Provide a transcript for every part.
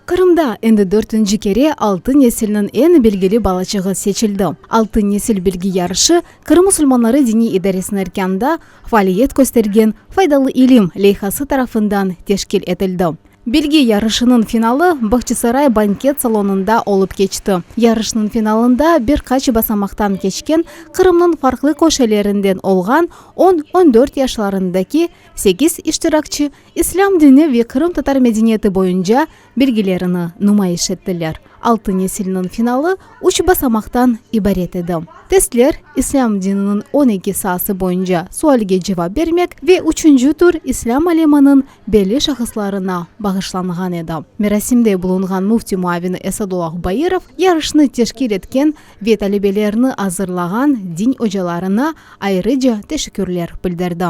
Kırım'da endi 4. kere altın nesilinin en bilgili balaçığı seçildi. Altın nesil bilgi yarışı Kırım Müslümanları Dini İdaresi'nin erkanında faaliyet göstergen faydalı ilim leyhası tarafından teşkil edildi. Bilgi yarışının finali Bahçesaray banket salonunda olup geçti. Yarışının finalında birkaç basamaktan geçken Kırım'ın farklı köşelerinden olgan 10-14 yaşlarındaki 8 iştirakçı İslam dini ve Kırım Tatar medeniyeti boyunca bilgilerini nümayiş ettiler. Altın nesilinin finali 3 basamaktan ibaret edi. Testler İslam dininin 12 sahası boyunca sualge cevap vermek ve 3. tur İslam alemanın belli şahıslarına bağışlanğan edi. Merasimde bulungan mufti muavini Esadullah Bayırov yarışını teşkil etken ve talebelerini hazırlagan din hocalarına ayrıca teşekkürler bildirdi.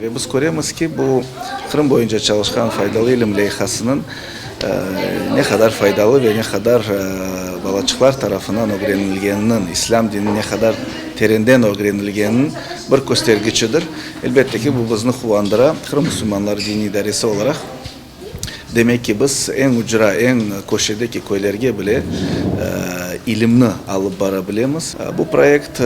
Ve biz görüyoruz ki bu Kırım boyunca çalışkan faydalı ilim leyhasının ne kadar faydalı ve ne kadar balaçıklar tarafından öğrenilgeninin, İslam dininin ne kadar terinden öğrenilgeninin bir göstergecidir. Elbette ki bu bizni kuvandıra Kırım Müslümanları Dini İdaresi olarak demek ki biz en ucra, en köşedeki köylerge bile ilimni alıp barabilemiz. Bu proyekt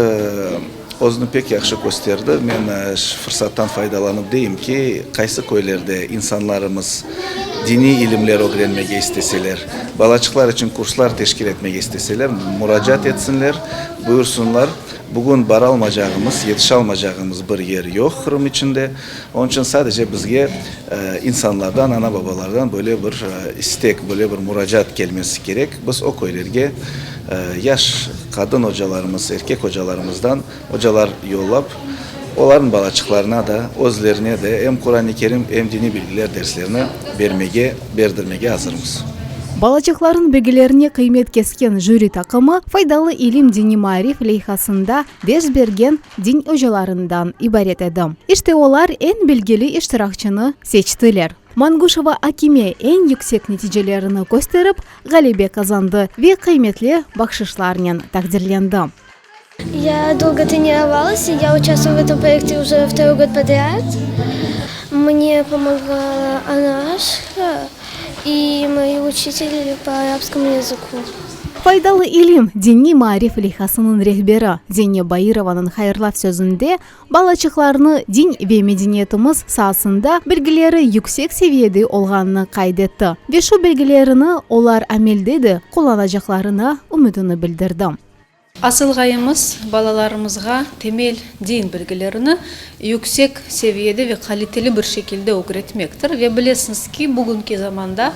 o'zini pek yaxshi gösterdi. Men fırsattan faydalanıp deyim ki kaysı köylerde insanlarımız dini ilimler öğrenmeye isteseler, balaçıklar için kurslar teşkil etmeye isteseler, müracaat etsinler, buyursunlar. Bugün baralmayacağımız, yetişalmayacağımız bir yer yok Kırım içinde. Onun için sadece bizge insanlardan, ana babalardan böyle bir istek, böyle bir müracaat gelmesi gerek. Biz o köylerge yaş kadın hocalarımız, erkek hocalarımızdan hocalar yollap, onların balaçıklarına da, özlerine de hem Kur'an-ı Kerim hem dini bilgiler derslerini verdirmeye hazırız. Balaçıkların bilgilerine kıymet kesken jüri takımı faydalı ilim dini marif leyhasında ders bergen din hocalarından ibaret edi. İşte onlar en bilgili iştirakçını seçtiler. Manguşova Akime en yüksek neticelerini gösterip galibe kazandı ve kıymetli bakşışlarla takdirlendi. Я долго тренировалась, и я участвую в этом проекте уже второй год подряд. Мне помогла Анашка и мои учители по арабскому языку. Faydalı ilim dini marif leyhasının rehberi Zenya Bayırova'nın hayırlaf sözünde balaçıklarını din ve medeniyetimiz sahasında bilgileri yüksek seviyede olganını kaydetti ve şu bilgilerini onlar amelde de kullanacaklarına umudunu bildirdi. Asıl gayemiz balalarımızga temel din bilgilerini yüksek seviyede ve kaliteli bir şekilde öğretmektir. Ve bilesiniz ki bugünkü zamanda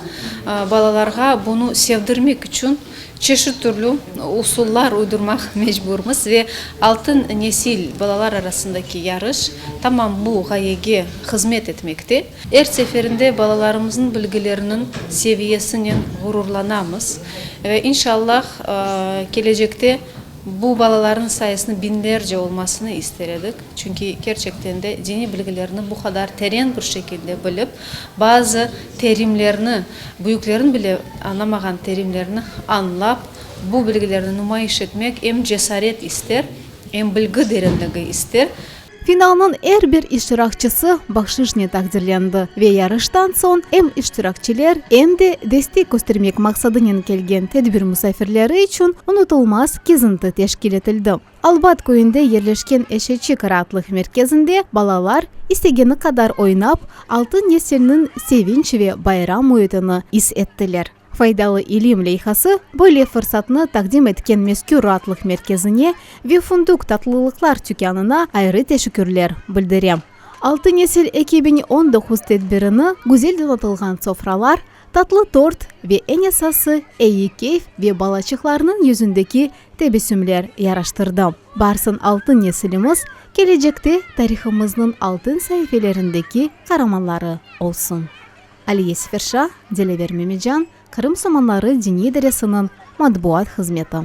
balalarga bunu sevdirmek için çeşitli türlü usullar uydurmak mecburumuz ve altın nesil balalar arasındaki yarış tamam bu gayege hizmet etmekte. Her seferinde balalarımızın bilgilerinin seviyesinin gururlanamız ve inşallah gelecekte bu balaların sayısının binlerce olmasını isterdik. Çünkü gerçekten de dini bilgilerini bu kadar terin bir şekilde bilip bazı terimlerini, büyüklerin bile anlamayan terimlerini anlap bu bilgilerini nümayiş etmek hem cesaret ister hem bilgi derinliği ister. Finalın her bir iştirakçısı bahşişle takdirlendi ve yarıştan son hem iştirakçiler hem de destek göstermek maksadının kelgen tedbir misafirleri için unutulmaz gezinti teşkil edildi. Albat köyünde yerleşken Eşeçi Kıraatlık merkezinde balalar istegeni kadar oynap altın neslinin sevinç ve bayram muhitini his ettiler. Faydalı ilim leyhası böyle fırsatını takdim etken Meskü Rahatlık Merkezi'ne ve Funduk Tatlılıklar Tükkanı'na ayrı teşekkürler bildirem. Altın nesil 2019 tedbirini güzel donatılgan sofralar, tatlı tort ve en esası iyi keyif ve balaçıklarının yüzündeki tebessümler yaraştırdı. Barsın altın nesilimiz gelecekte tarihimizin altın sayfelerindeki kahramanları olsun. Aliye Sferşah, Dilever Memican, Kırım Müslümanları Dini İdaresi'nin matbuat hizmeti.